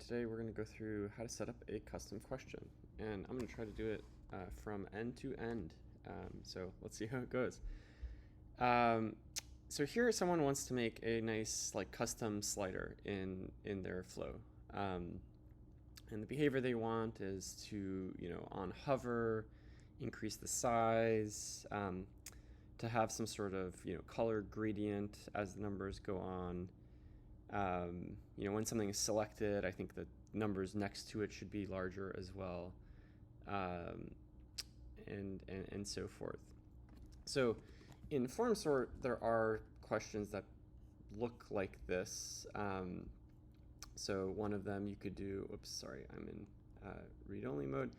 Today we're going to go through how to set up a custom question, and I'm going to try to do it from end to end. So let's see how it goes. So here someone wants to make a nice custom slider in their flow. And the behavior they want is to, on hover, increase the size, to have some sort of, color gradient as the numbers go on. When something is selected, I think the numbers next to it should be larger as well, and so forth. So in Formsort, there are questions that look like this. So one of them you could do, oops, sorry, I'm in read-only mode.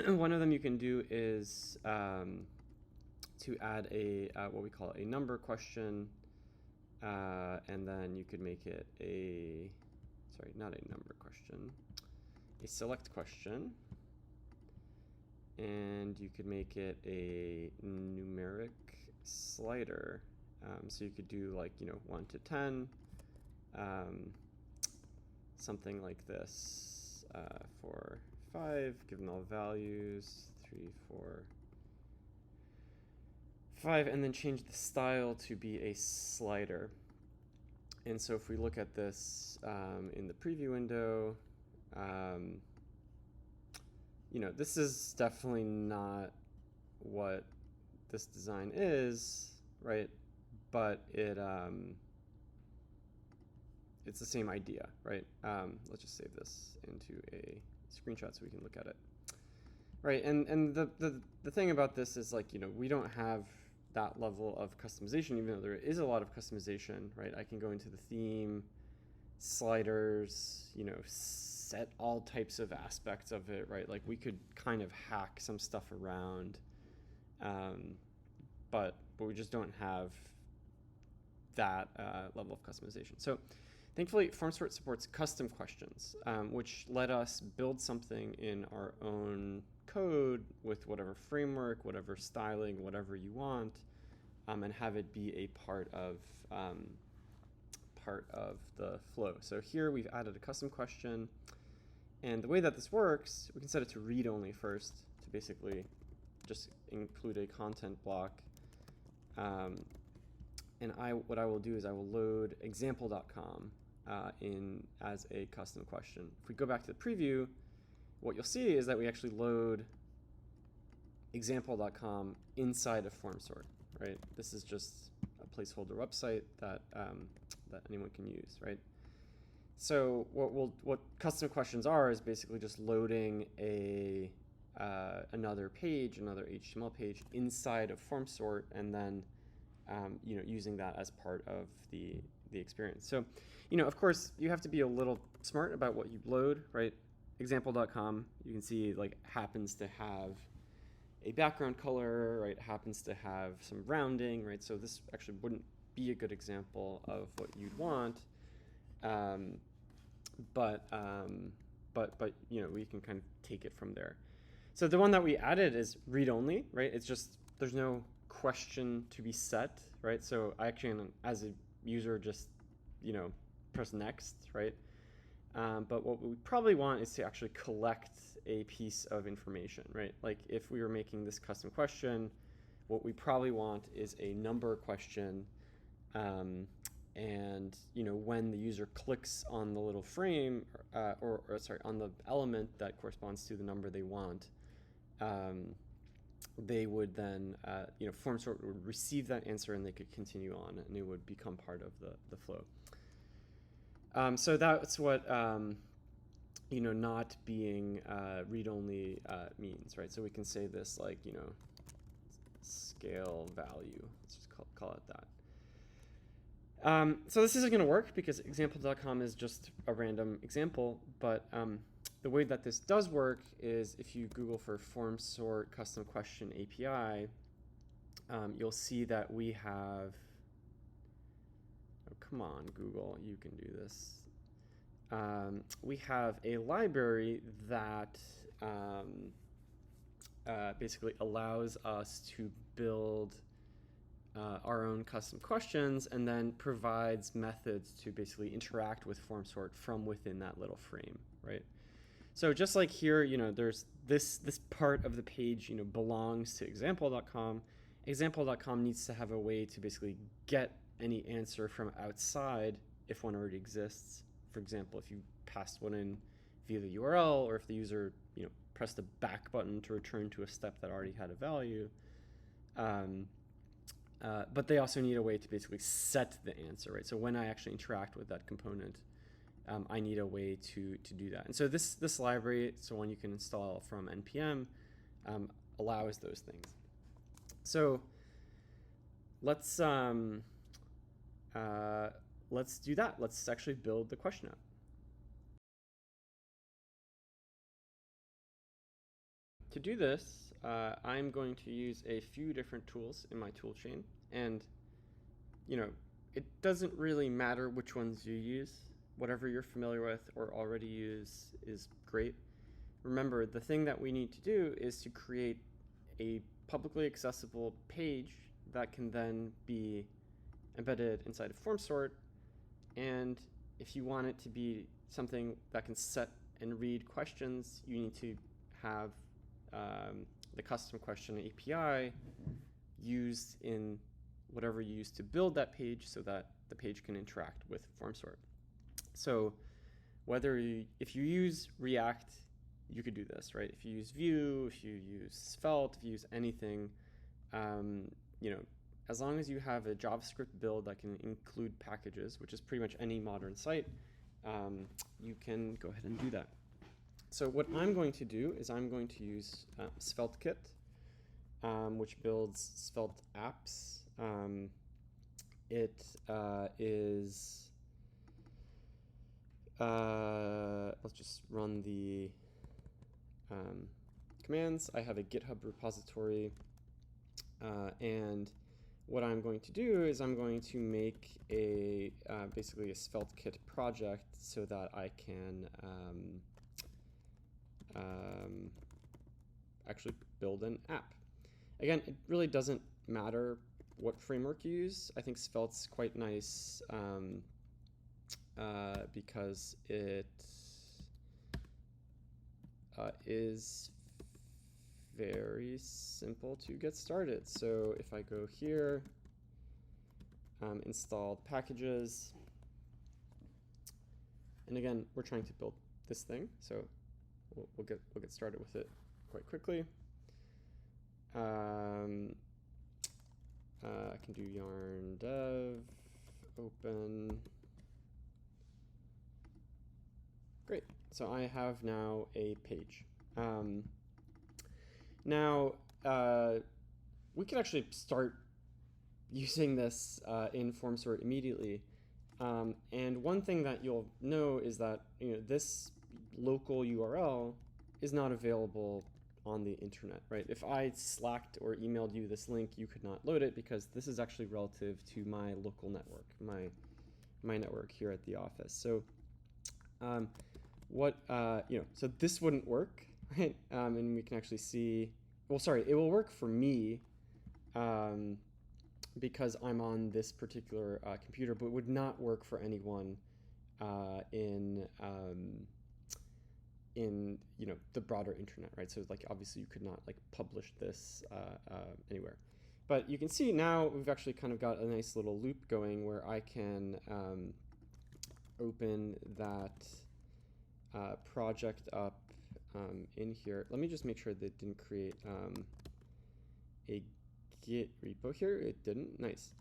One of them you can do is to add a what we call a number question. And then you could make it not a number question, a select question. And you could make it a numeric slider. So you could do 1 to 10, something like this, 4, 5, give them all values, 3, 4, 5, and then change the style to be a slider. And so if we look at this in the preview window, this is definitely not what this design is, right? But it's the same idea, right? Let's just save this into a screenshot so we can look at it. Right, and the thing about this is we don't have that level of customization, even though there is a lot of customization, right? I can go into the theme, sliders, set all types of aspects of it, right? We could kind of hack some stuff around, but we just don't have that level of customization. So thankfully, Formsort supports custom questions, which let us build something in our own code with whatever framework, whatever styling, whatever you want, and have it be a part of the flow. So here we've added a custom question, and the way that this works, we can set it to read only first to basically just include a content block. And what I will do is I will load example.com in as a custom question. If we go back to the preview, what you'll see is that we actually load example.com inside of Formsort, right? This is just a placeholder website that that anyone can use, right? So what custom questions are is basically just loading another page, another HTML page inside of Formsort, and then using that as part of the experience. So of course you have to be a little smart about what you load, right? Example.com, you can see happens to have a background color, right? Happens to have some rounding, right? So this actually wouldn't be a good example of what you'd want, but we can kind of take it from there. So the one that we added is read only, right? It's just there's no question to be set, right? So I actually, as a user, just press next, right? But what we probably want is to actually collect a piece of information, right? If we were making this custom question, what we probably want is a number question, and when the user clicks on the little frame, or on the element that corresponds to the number they want, they would then, Formsort would receive that answer and they could continue on, and it would become part of the flow. So that's what not being read-only means, right? So we can say this scale value. Let's just call it that. So this isn't going to work because example.com is just a random example, but the way that this does work is if you Google for Formsort custom question API, you'll see that we have, oh, come on, Google, you can do this. We have a library that basically allows us to build our own custom questions and then provides methods to basically interact with Formsort from within that little frame. right? So just like here, there's this part of the page, belongs to example.com. Example.com needs to have a way to basically get any answer from outside if one already exists. For example, if you passed one in via the URL, or if the user, pressed the back button to return to a step that already had a value. But they also need a way to basically set the answer, right? So when I actually interact with that component, I need a way to do that. And so this library, so one you can install from npm, allows those things. So let's do that. Let's actually build the question app. To do this, I'm going to use a few different tools in my tool chain, and it doesn't really matter which ones you use. Whatever you're familiar with or already use is great. Remember, the thing that we need to do is to create a publicly accessible page that can then be embedded inside of Formsort. And if you want it to be something that can set and read questions, you need to have the custom question API used in whatever you use to build that page so that the page can interact with Formsort. So if you use React, you could do this, right? If you use Vue, if you use Svelte, if you use anything, as long as you have a JavaScript build that can include packages, which is pretty much any modern site, you can go ahead and do that. So what I'm going to do is I'm going to use SvelteKit, which builds Svelte apps. It is... let's just run the commands. I have a GitHub repository, and what I'm going to do is I'm going to make basically a SvelteKit project so that I can actually build an app. Again, it really doesn't matter what framework you use. I think Svelte's quite nice because it is very simple to get started. So if I go here, install packages, and again, we're trying to build this thing, so we'll get started with it quite quickly. I can do yarn dev open. Great. So I have now a page. Now we can actually start using this in Formsort immediately. And one thing that you'll know is that this local URL is not available on the internet, right? If I Slacked or emailed you this link, you could not load it because this is actually relative to my local network, my network here at the office. So so this wouldn't work, right? And we can actually see, well, sorry, it will work for me because I'm on this particular computer, but would not work for anyone in the broader internet, right? So like obviously you could not like publish this anywhere. But you can see now we've actually kind of got a nice little loop going where I can open that project up in here. Let me just make sure that it didn't create a Git repo here. It didn't. Nice.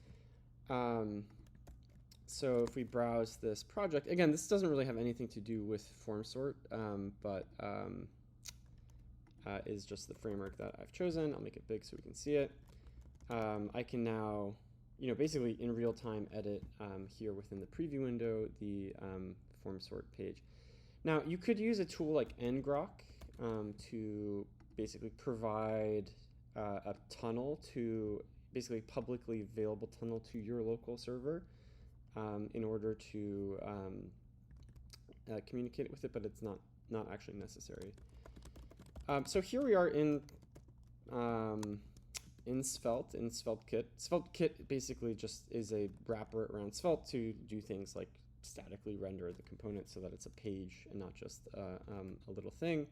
So if we browse this project, again, this doesn't really have anything to do with Formsort, but is just the framework that I've chosen. I'll make it big so we can see it. I can now, basically in real time edit here within the preview window the Formsort page. Now you could use a tool like ngrok to basically provide a tunnel to basically publicly available tunnel to your local server in order to communicate with it, but it's not actually necessary. So here we are in Svelte, in SvelteKit. SvelteKit basically just is a wrapper around Svelte to do things like statically render the component so that it's a page and not just a little thing.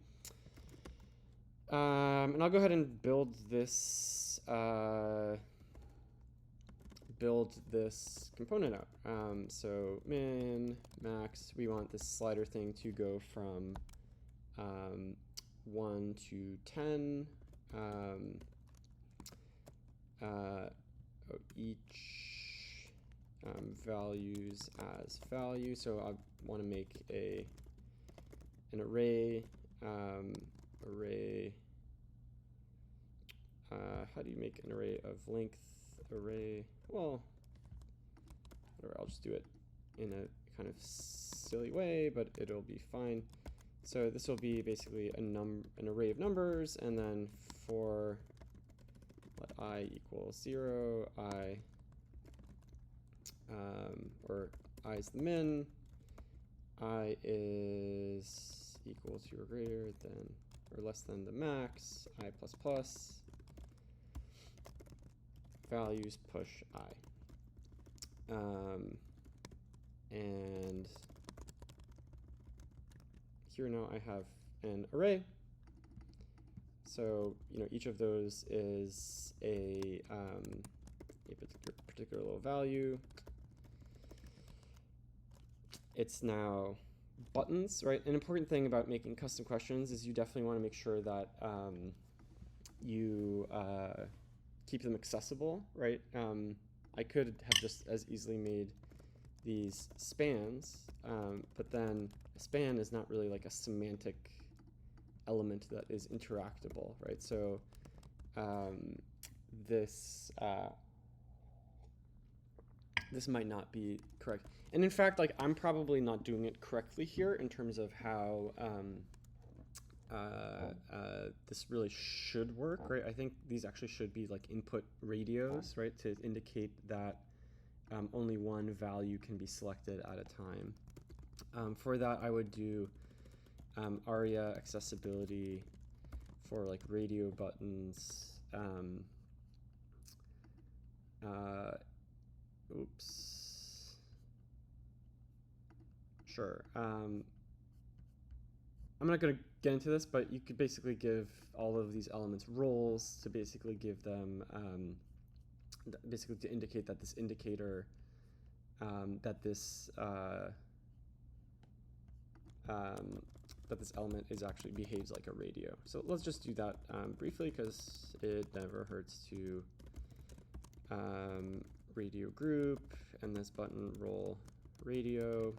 And I'll go ahead and build this component out. So min, max, we want this slider thing to go from 1 to 10. Each values as value. So I want to make an array. How do you make an array of length array? Well, whatever, I'll just do it in a kind of silly way, but it'll be fine. So this will be basically an array of numbers, and then for let I equals 0, or I is the min, I is equal to or greater than or less than the max, I plus plus, values push I. And here now I have an array. So, each of those is a particular little value. It's now buttons, right? An important thing about making custom questions is you definitely want to make sure that you keep them accessible, right? I could have just as easily made these spans, but then a span is not really like a semantic element that is interactable, right? So this might not be correct. And in fact, like, I'm probably not doing it correctly here in terms of how this really should work, right? I think these actually should be like input radios, right, to indicate that only one value can be selected at a time. For that, I would do ARIA accessibility for like radio buttons. Sure. I'm not going to get into this, but you could basically give all of these elements roles to basically give them, basically to indicate that this indicator, that this element is actually behaves like a radio. So let's just do that briefly, because it never hurts to radio group and this button role radio,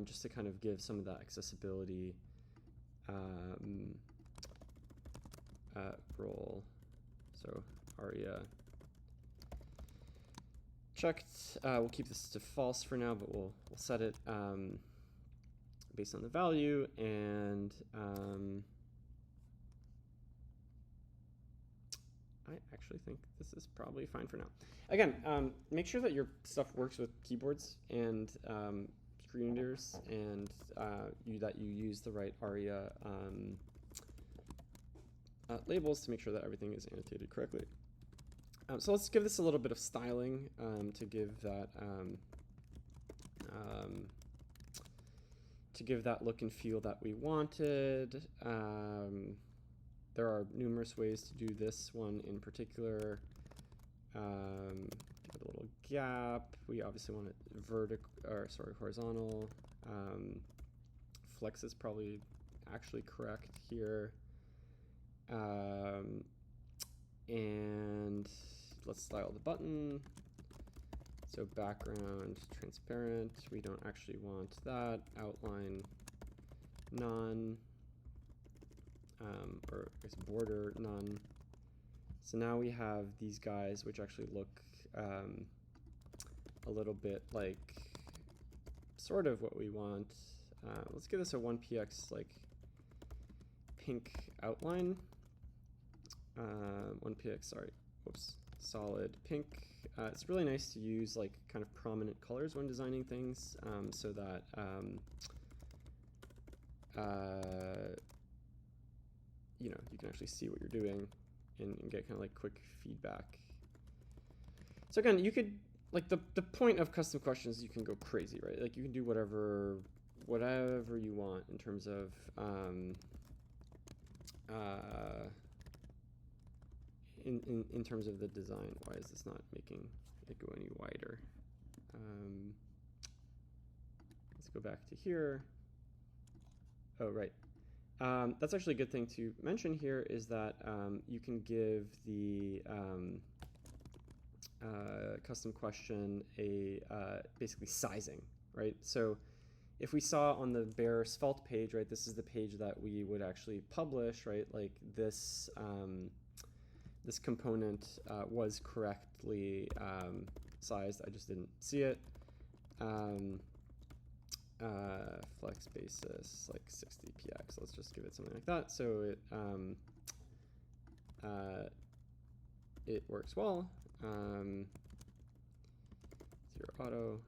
just to kind of give some of that accessibility role. So ARIA checked. We'll keep this to false for now, but we'll set it based on the value, and I actually think this is probably fine for now. Again, make sure that your stuff works with keyboards and screen readers, and that you use the right ARIA labels to make sure that everything is annotated correctly. So let's give this a little bit of styling to give that look and feel that we wanted. There are numerous ways to do this one in particular. Give it a little gap. We obviously want it horizontal. Flex is probably actually correct here. And let's style the button. So background transparent, we don't actually want that. Outline none, or I guess border none. So now we have these guys which actually look a little bit like sort of what we want. Let's give this a 1px like pink outline. 1px, sorry, whoops, solid pink. It's really nice to use like kind of prominent colors when designing things, so that you can actually see what you're doing and get kind of like quick feedback. So again, you could like the point of custom questions, you can go crazy, right? Like you can do whatever you want in terms of in terms of the design. Why is this not making it go any wider? Let's go back to here. Oh, right. That's actually a good thing to mention here is that you can give the custom question a basically sizing, right? So if we saw on the bare Svelte page, right, this is the page that we would actually publish, right? Like this this component was correctly sized. I just didn't see it. Flex basis like 60px. Let's just give it something like that. So it works well. Zero auto.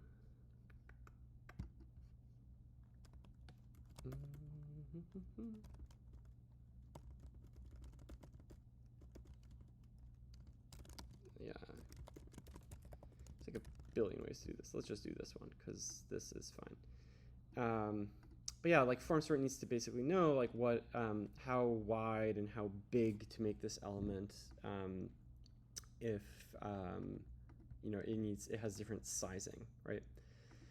Yeah. It's like a billion ways to do this. Let's just do this one because this is fine. But yeah, like Formsort needs to basically know like what, how wide and how big to make this element if you know it has different sizing, right?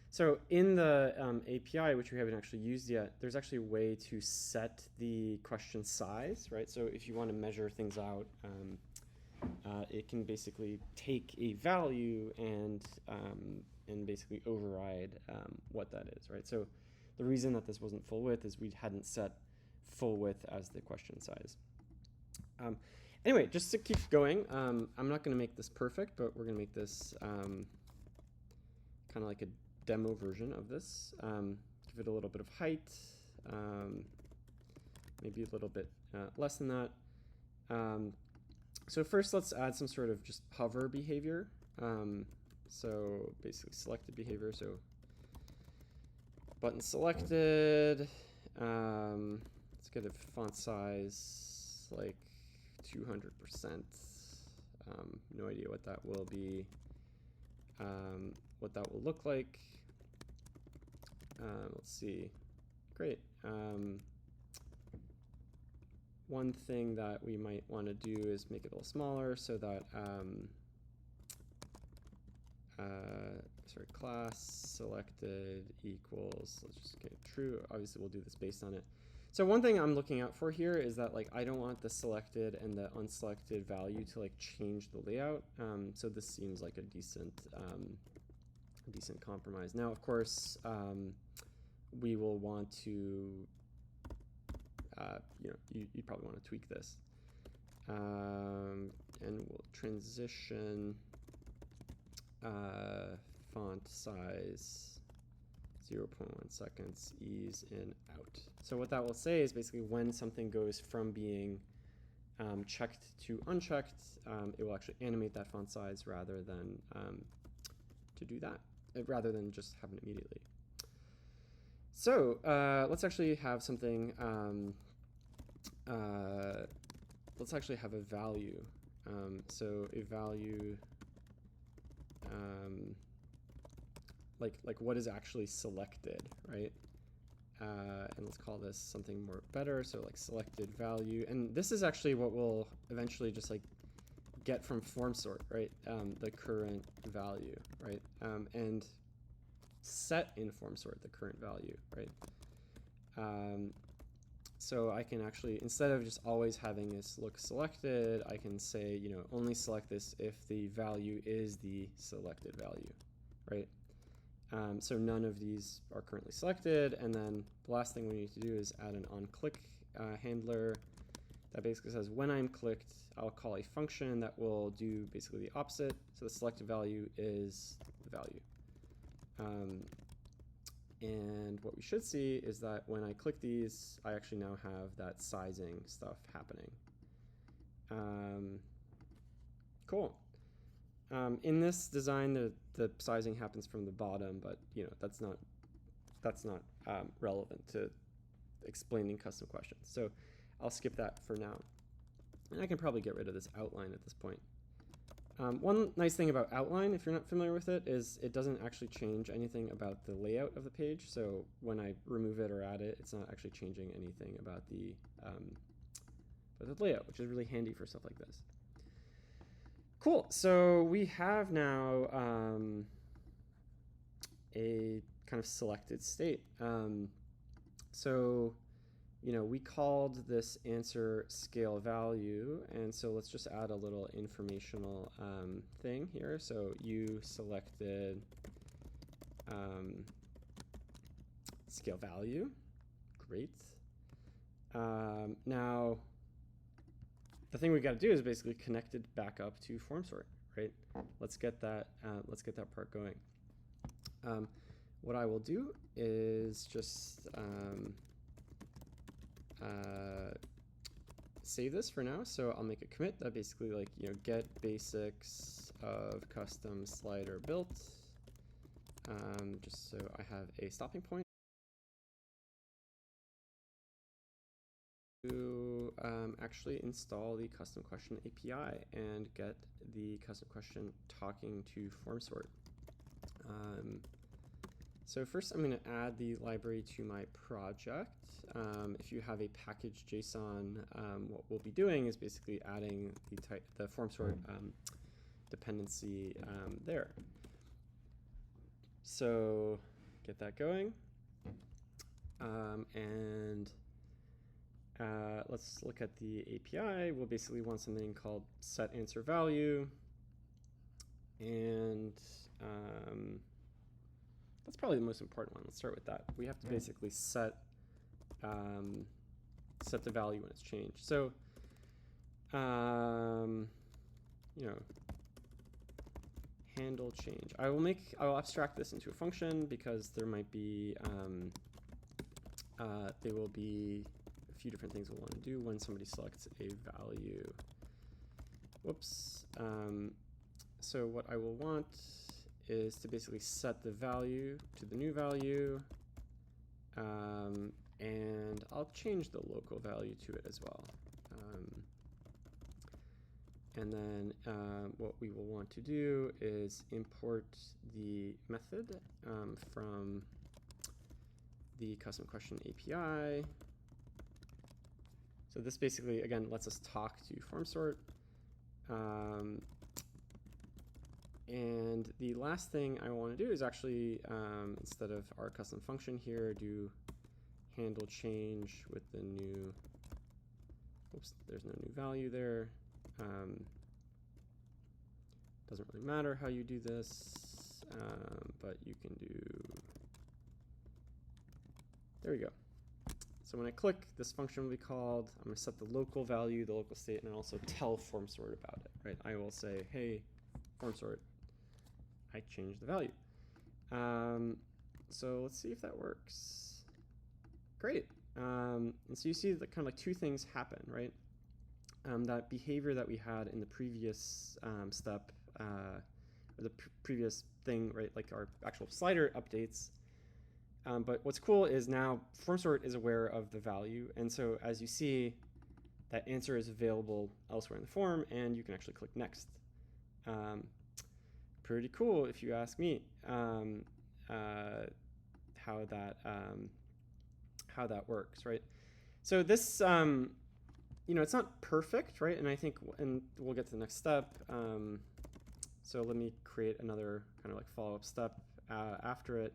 So in the API, which we haven't actually used yet, there's actually a way to set the question size, right? So if you want to measure things out, it can basically take a value and basically override what that is, right? So the reason that this wasn't full width is we hadn't set full width as the question size. Anyway, just to keep going, I'm not going to make this perfect, but we're going to make this kind of like a demo version of this. Give it a little bit of height, maybe a little bit less than that. So first, let's add some sort of just hover behavior. So basically selected behavior. So button selected. Let's get a font size like 200%. No idea what that will be. What that will look like. Let's see. Great. One thing that we might want to do is make it a little smaller so that sorry, class selected equals, let's just get true. Obviously we'll do this based on it. So one thing I'm looking out for here is that like I don't want the selected and the unselected value to like change the layout. So this seems like a decent compromise. Now of course we will want to you know, you probably want to tweak this. And we'll transition font size 0.1 seconds, ease in, out. So what that will say is basically when something goes from being checked to unchecked, it will actually animate that font size rather than to do that, rather than just have it immediately. So let's actually have something, let's actually have a value. So a value, like what is actually selected, right? And let's call this something more better. So like selected value. And this is actually what we'll eventually just like get from Formsort, right? The current value, right? And set in Formsort the current value, right? So I can actually, instead of just always having this look selected, I can say, you know, only select this if the value is the selected value, right? So none of these are currently selected, and then the last thing we need to do is add an onClick handler that basically says when I'm clicked, I'll call a function that will do basically the opposite. So the selected value is the value. And what we should see is that when I click these, I actually now have that sizing stuff happening. Cool. In this design, the sizing happens from the bottom, but you know that's not relevant to explaining custom questions. So I'll skip that for now, and I can probably get rid of this outline at this point. One nice thing about outline, if you're not familiar with it, is it doesn't actually change anything about the layout of the page. So when I remove it or add it, it's not actually changing anything about the layout, which is really handy for stuff like this. Cool. So we have now a kind of selected state. So we called this answer scale value, and so let's just add a little informational thing here. So you selected scale value. Great. Now, the thing we got to do is basically connect it back up to Formsort, right? Let's get that part going. What I will do is just save this for now. So I'll make a commit that basically get basics of custom slider built, just so I have a stopping point to actually install the custom question API and get the custom question talking to Formsort. So first I'm going to add the library to my project. If you have a package JSON, what we'll be doing is basically adding the Formsort dependency there. So get that going. Let's look at the API. We'll basically want something called set answer value. And that's probably the most important one. Let's start with that. We have to basically set the value when it's changed. So, handle change. I will abstract this into a function because there might be there will be a few different things we'll want to do when somebody selects a value. Whoops. So what I will want is to basically set the value to the new value, and I'll change the local value to it as well. And then what we will want to do is import the method from the custom question API. So this basically, again, lets us talk to Formsort. And the last thing I want to do is actually, instead of our custom function here, do handle change with the new, oops, there's no new value there. Doesn't really matter how you do this, but you can do, there we go. So when I click, this function will be called. I'm going to set the local value, the local state, and also tell Formsort about it, right? I will say, hey, Formsort, I changed the value. So let's see if that works. Great. And so you see that kind of like two things happen, right? That behavior that we had in the previous step, or the previous thing, right? Like our actual slider updates. But what's cool is now Formsort is aware of the value. And so as you see, that answer is available elsewhere in the form, and you can actually click next. Pretty cool, if you ask me, how that works, right? So this, it's not perfect, right? And I think, and we'll get to the next step. So let me create another kind of like follow-up step after it.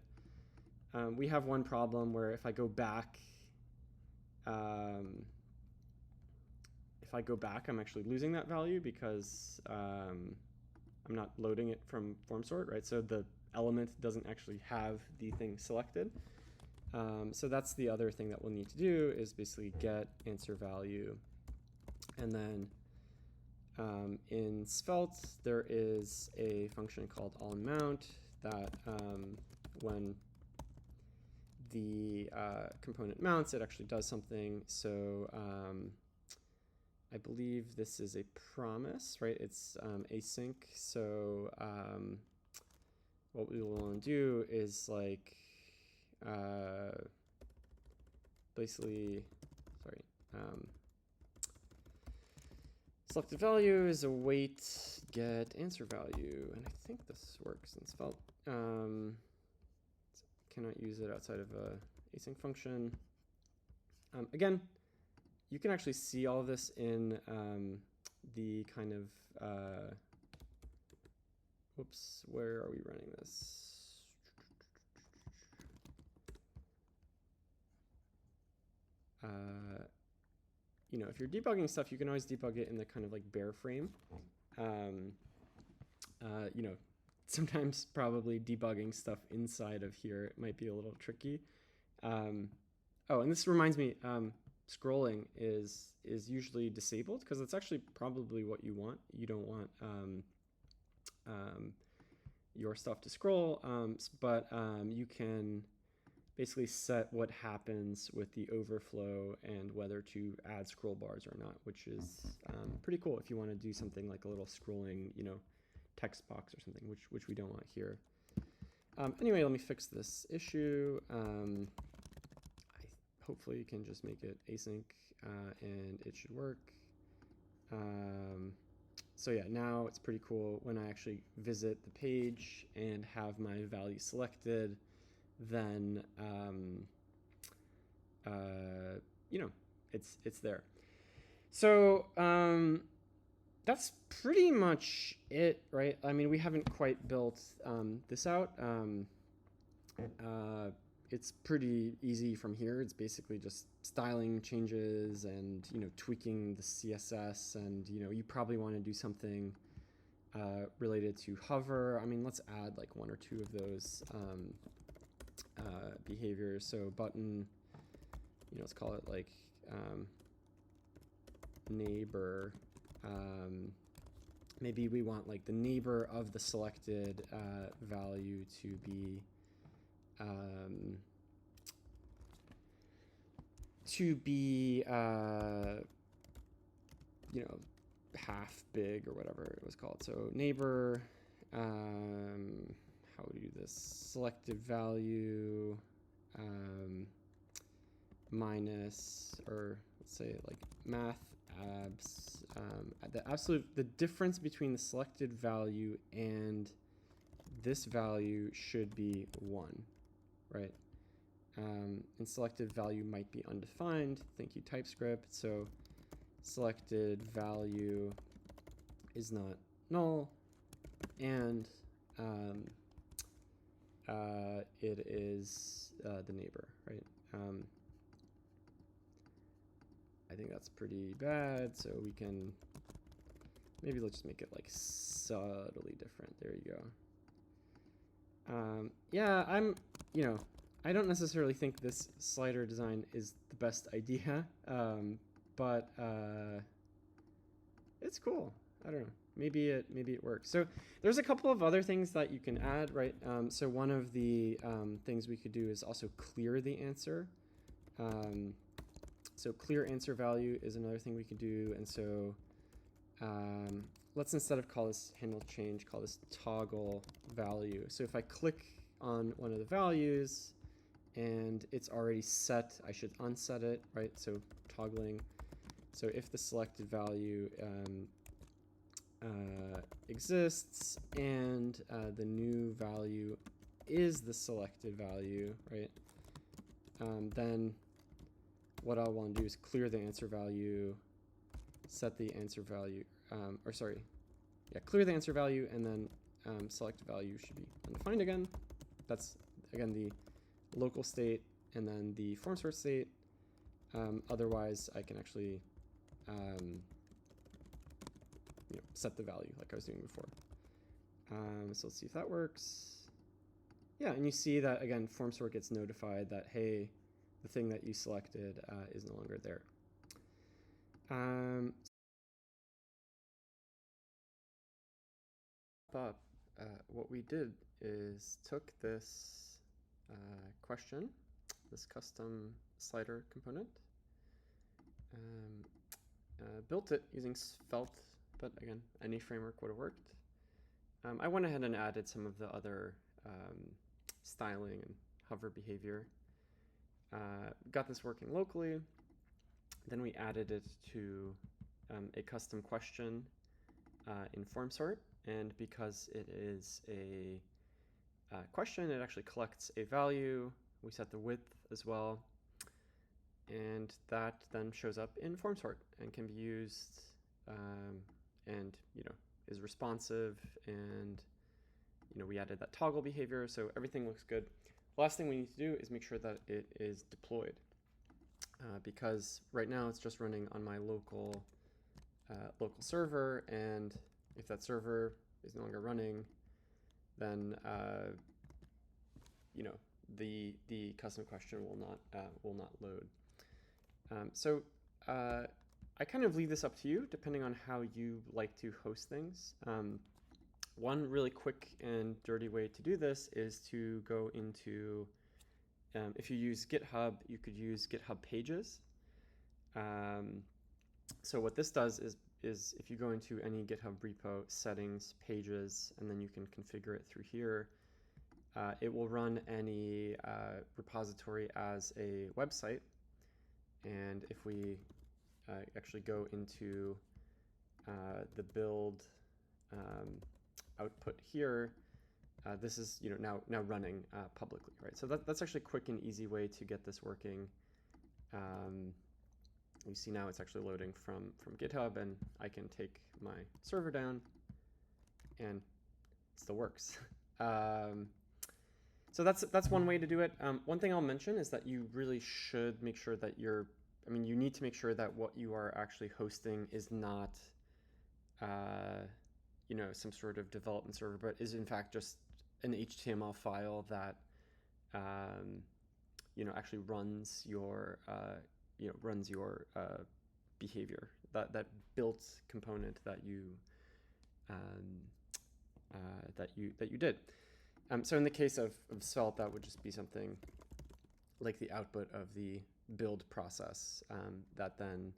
We have one problem where if I go back, I'm actually losing that value because I'm not loading it from Formsort, right? So the element doesn't actually have the thing selected. So that's the other thing that we'll need to do is basically get answer value. And then in Svelte, there is a function called onMount that when the component mounts, it actually does something. So I believe this is a promise, right? It's async. So what we will want to do is like basically, sorry. selected value is await get answer value, and I think this works in Svelte. Cannot use it outside of a async function. Again, you can actually see all of this in the kind of whoops, where are we running this? You know, if you're debugging stuff, you can always debug it in the kind of like bare frame. You know, sometimes probably debugging stuff inside of here might be a little tricky. Oh, and this reminds me, scrolling is usually disabled because it's actually probably what you want. You don't want your stuff to scroll, but you can basically set what happens with the overflow and whether to add scroll bars or not, which is pretty cool if you want to do something like a little scrolling, you know, text box or something, which we don't want here. Anyway, let me fix this issue. Hopefully you can just make it async and it should work. So yeah, now it's pretty cool when I actually visit the page and have my value selected, then you know, it's there. So that's pretty much it, right? I mean, we haven't quite built this out. It's pretty easy from here. It's basically just styling changes and, you know, tweaking the CSS, and, you know, you probably want to do something related to hover. I mean, let's add like one or two of those behaviors. So button, you know, let's call it like neighbor. Maybe we want like the neighbor of the selected value to be you know, half big or whatever it was called. So neighbor, how would you do this? Selected value minus, or let's say like math abs. The difference between the selected value and this value should be 1, right? And selected value might be undefined. Thank you, TypeScript. So selected value is not null, and it is the neighbor, right? I think that's pretty bad, so we can, maybe let's just make it like subtly different. There you go. Yeah, you know, I don't necessarily think this slider design is the best idea, but it's cool. I don't know. Maybe it works. So there's a couple of other things that you can add, right? So one of the things we could do is also clear the answer. So clear answer value is another thing we could do. And so let's, instead of call this handle change, call this toggle value. So if I click on one of the values and it's already set, I should unset it, right? So toggling. So if the selected value exists and the new value is the selected value, right? Then what I'll want to do is clear the answer value, set the answer value, clear the answer value, and then selected value should be undefined again. That's, again, the local state and then the Formsort state. Otherwise, I can actually you know, set the value like I was doing before. So let's see if that works. Yeah, and you see that, again, Formsort gets notified that, hey, the thing that you selected is no longer there. What we did is took this question, this custom slider component, built it using Svelte, but again, any framework would have worked. I went ahead and added some of the other styling and hover behavior. Got this working locally. Then we added it to a custom question in Formsort, and because it is a question, it actually collects a value. We set the width as well, and that then shows up in Formsort and can be used and is responsive, and we added that toggle behavior, so everything looks good. The last thing we need to do is make sure that it is deployed, because right now it's just running on my local server, and if that server is no longer running, then the custom question will not load. So I kind of leave this up to you, depending on how you like to host things. One really quick and dirty way to do this is to go into, if you use GitHub, you could use GitHub Pages. So what this does is if you go into any GitHub repo, settings, pages, and then you can configure it through here, it will run any repository as a website. And if we actually go into the build output here, this is now running publicly, right? So that's actually a quick and easy way to get this working. You see now it's actually loading from GitHub, and I can take my server down, and it still works. So that's one way to do it. One thing I'll mention is that you really should make sure that you need to make sure that what you are actually hosting is not some sort of development server, but is in fact just an HTML file that actually runs your behavior, that built component that you did. So in the case of Svelte, that would just be something like the output of the build process that then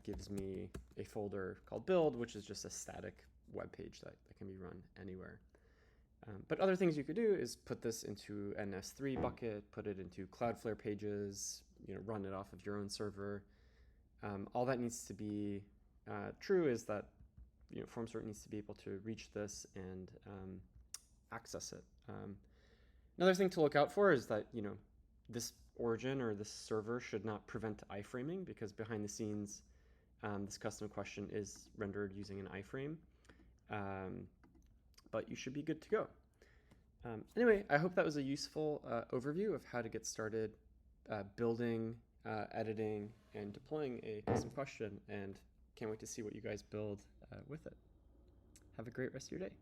gives me a folder called build, which is just a static web page that can be run anywhere. But other things you could do is put this into an S3 bucket, put it into Cloudflare pages, run it off of your own server. All that needs to be true is that Formsort needs to be able to reach this and access it. Another thing to look out for is that this origin or this server should not prevent iframing, because behind the scenes this custom question is rendered using an iframe. But you should be good to go. Anyway, I hope that was a useful overview of how to get started building, editing, and deploying a custom question, and can't wait to see what you guys build with it. Have a great rest of your day.